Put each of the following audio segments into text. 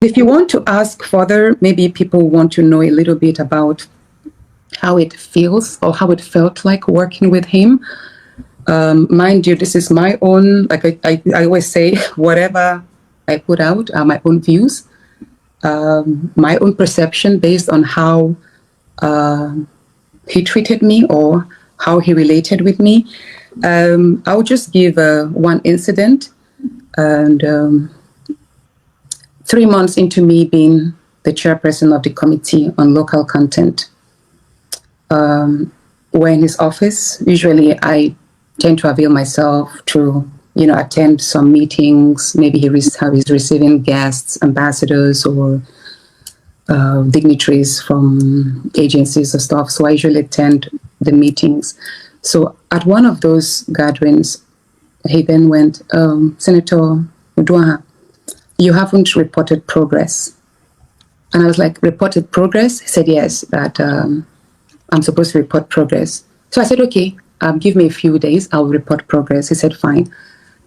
If you want to ask further, maybe people want to know a little bit about how it feels or how it felt like working with him. Mind you, this is my own, like I always say, whatever I put out are my own views, my own perception based on how he treated me or how he related with me. I'll just give one incident. And 3 months into me being the chairperson of the Committee on Local Content, we're in his office. Usually I tend to avail myself to, attend some meetings. Maybe he's receiving guests, ambassadors, or dignitaries from agencies or stuff. So I usually attend the meetings. So at one of those gatherings, he then went, Senator Uduaghan, you haven't reported progress. And I was like, reported progress? He said, yes, that I'm supposed to report progress. So I said, okay, give me a few days, I'll report progress. He said, fine.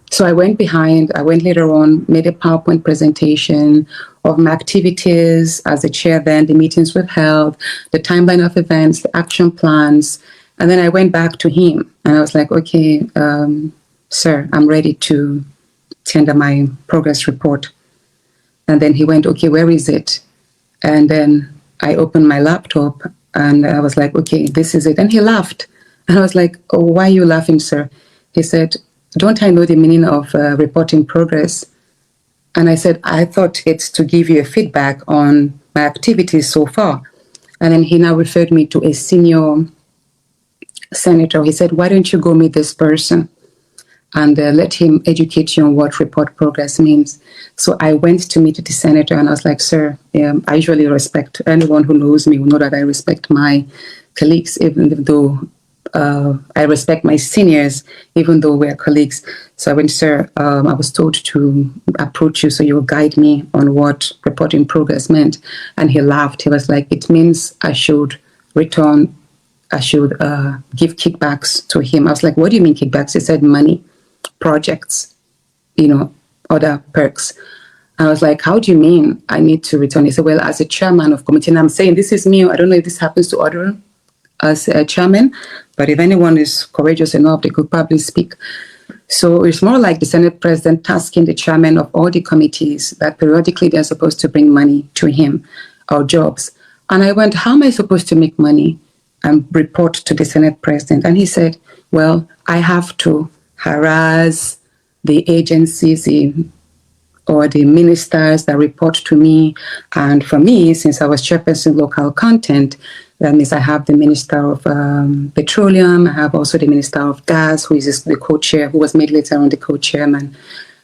So I went later on, made a PowerPoint presentation of my activities as the chair then, the meetings we've held, the timeline of events, the action plans. And then I went back to him and I was like, okay, sir, I'm ready to tender my progress report. And then he went, okay, where is it? And then I opened my laptop and I was like, okay, this is it. And he laughed. And I was like, oh, why are you laughing, sir? He said, don't I know the meaning of reporting progress? And I said, I thought it's to give you a feedback on my activities so far. And then he now referred me to a senior senator. He said, why don't you go meet this person and let him educate you on what report progress means. So I went to meet the senator and I was like, sir, I usually respect anyone who knows me will know that I respect my colleagues, even though I respect my seniors, even though we're colleagues. So I went, sir, I was told to approach you so you will guide me on what reporting progress meant. And he laughed. He was like, it means I should give kickbacks to him. I was like, what do you mean kickbacks? He said money, projects, other perks. I was like, how do you mean I need to return? He said, well, as a chairman of committee, and I'm saying this is me. I don't know if this happens to other as a chairman, but if anyone is courageous enough, they could probably speak. So it's more like the Senate President tasking the chairman of all the committees that periodically they're supposed to bring money to him or jobs. And I went, how am I supposed to make money and report to the Senate President? And he said, well, I have to harass the agencies or the ministers that report to me. And for me, since I was chairperson of local content, that means I have the Minister of Petroleum. I have also the Minister of Gas, who is the co-chair, who was made later on the co-chairman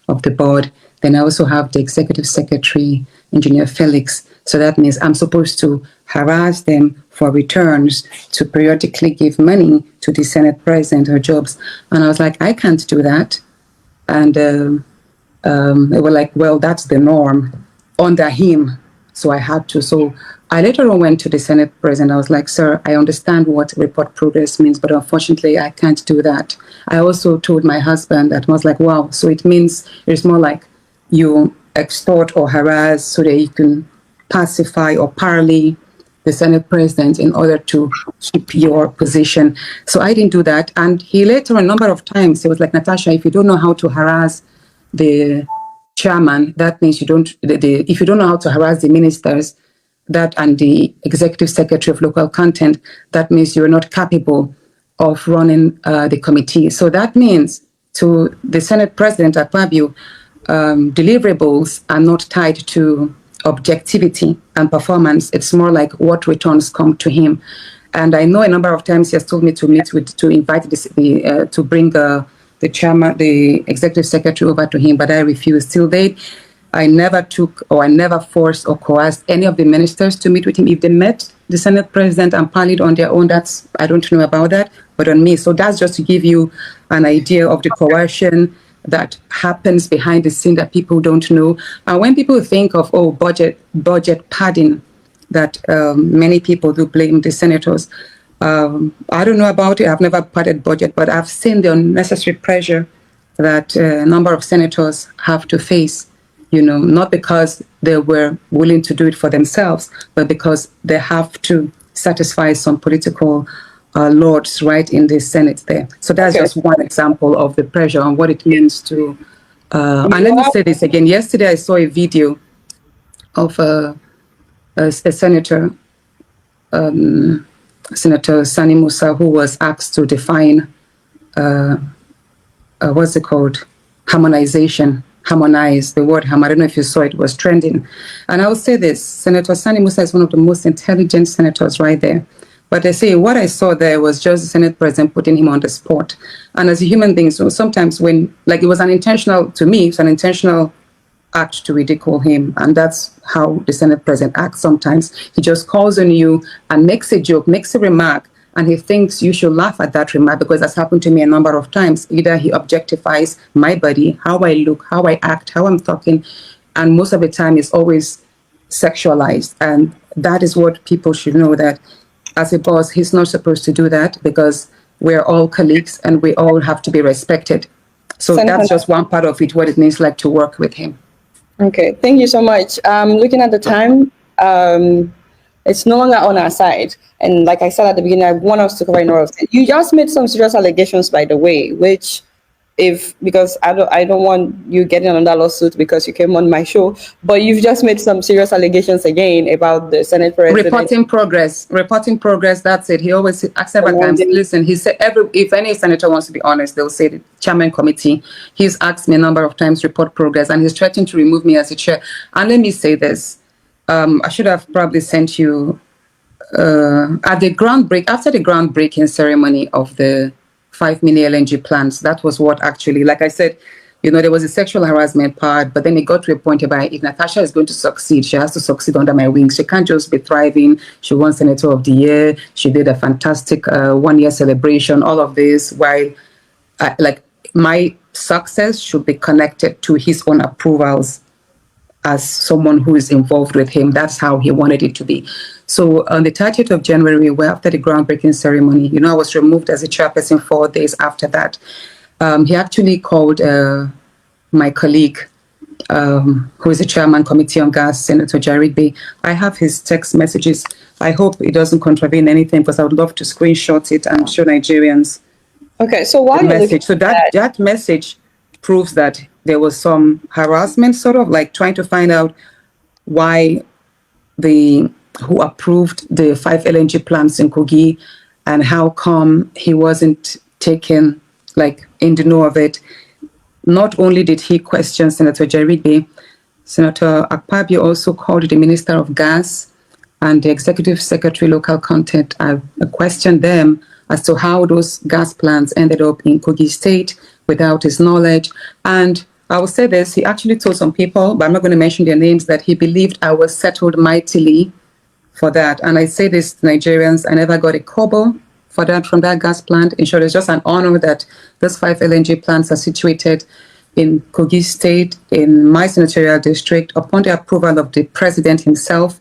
of the board. Then I also have the Executive Secretary, Engineer Felix. So that means I'm supposed to harass them for returns to periodically give money to the Senate President or jobs. And I was like, I can't do that. And they were like, well, that's the norm under him. So I had to. So I later on went to the Senate President. I was like, sir, I understand what report progress means, but unfortunately, I can't do that. I also told my husband that. I was like, wow, so it means it's more like you extort or harass so that you can pacify or parley the Senate President in order to keep your position. So I didn't do that. And he later, a number of times, he was like, Natasha, if you don't know how to harass the chairman, that means you don't, if you don't know how to harass the ministers, that and the Executive Secretary of Local Content, that means you're not capable of running the committee. So that means to the Senate President Akpabio, deliverables are not tied to objectivity and performance. It's more like what returns come to him. And I know a number of times he has told me to invite to bring the chairman, the Executive Secretary over to him, but I refused. Till date, I never took or I never forced or coerced any of the ministers to meet with him. If they met the Senate President and parleyed on their own, I don't know about that, but on me. So that's just to give you an idea of the coercion that happens behind the scene that people don't know. And when people think of, budget padding, that many people do blame the senators. I don't know about it. I've never padded budget, but I've seen the unnecessary pressure that a number of senators have to face, not because they were willing to do it for themselves, but because they have to satisfy some political lords right in the Senate there. So that's just one example of the pressure and what it means to. And let me say this again. Yesterday, I saw a video of a senator, Senator Sani Musa, who was asked to define what's it called? Harmonize the word I don't know if you saw it, was trending. And I will say this, Senator Sani Musa is one of the most intelligent senators right there. But they say what I saw there was just the Senate President putting him on the spot. And as a human being, so sometimes when, like, it was unintentional to me, it's an intentional act to ridicule him. And that's how the Senate President acts sometimes. He just calls on you and makes a joke, makes a remark, and he thinks you should laugh at that remark, because that's happened to me a number of times. Either he objectifies my body, how I look, how I act, how I'm talking, and most of the time it's always sexualized. And that is what people should know, that as a boss, he's not supposed to do that, because we're all colleagues and we all have to be respected. So that's just one part of it, what it means like to work with him. Okay, thank you so much. Looking at the time, it's no longer on our side. And like I said at the beginning, I want us to cover in all of it. You just made some serious allegations, by the way, which because I don't want you getting another lawsuit because you came on my show, but you've just made some serious allegations again about the Senate President. Reporting progress, that's it. He always asks several times, listen, he said, if any senator wants to be honest, they'll say the chairman committee. He's asked me a number of times, report progress, and he's threatened to remove me as a chair. And let me say this, I should have probably sent you after the groundbreaking ceremony of the 5 mini LNG plants. That was what actually, like I said, there was a sexual harassment part, but then it got to a point where if Natasha is going to succeed, she has to succeed under my wings. She can't just be thriving. She won Senator of the Year. She did a fantastic 1-year celebration, all of this, while my success should be connected to his own approvals as someone who is involved with him. That's how he wanted it to be. So on the 30th of January, after the groundbreaking ceremony, I was removed as a chairperson 4 days after that. He actually called my colleague, who is the chairman committee on gas, Senator Jarigbe. I have his text messages. I hope it doesn't contravene anything, because I would love to screenshot it and show Nigerians. Okay, so why message? So that message proves that there was some harassment, sort of like trying to find out why who approved the 5 LNG plants in Kogi, and how come he wasn't taken in the know of it. Not only did he question Senator Jarigbe, Senator Akpabio also called the Minister of Gas and the Executive Secretary Local Content. I questioned them as to how those gas plants ended up in Kogi State without his knowledge. And I will say this, he actually told some people, but I'm not going to mention their names, that he believed I was settled mightily for that. And I say this to Nigerians, I never got a kobo for that from that gas plant. In short, it's just an honor that those 5 LNG plants are situated in Kogi State, in my senatorial district, upon the approval of the president himself.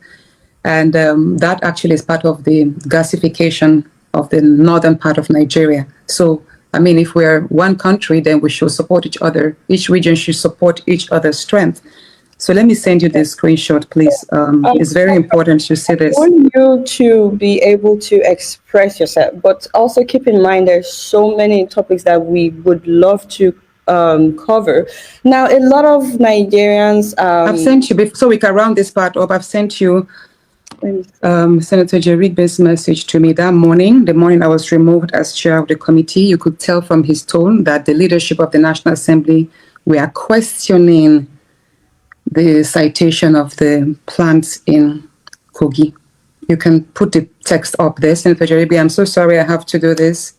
And that actually is part of the gasification of the northern part of Nigeria. So, I mean, if we're one country, then we should support each other. Each region should support each other's strength. So let me send you this screenshot, please. It's very important to see this. I want you to be able to express yourself, but also keep in mind there's so many topics that we would love to cover. Now, a lot of Nigerians... I've sent you, so we can round this part up, I've sent you Senator Jarigbe's message to me that morning, the morning I was removed as chair of the committee. You could tell from his tone that the leadership of the National Assembly were questioning the citation of the plants in Kogi. You can put the text up there. Senator Jarigbe, I'm so sorry I have to do this.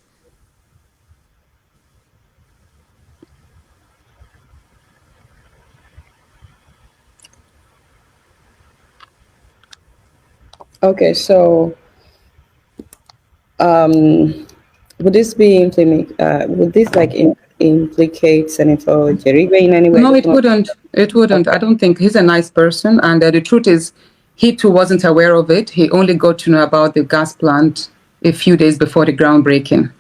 Okay, so would this be implicate Senator Jarigbe in any way? No, it wouldn't. It wouldn't. I don't think he's a nice person. And the truth is, he too wasn't aware of it. He only got to know about the gas plant a few days before the groundbreaking.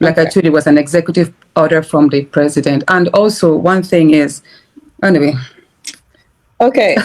Like I told you, it was an executive order from the president. And also, one thing is, anyway. Okay.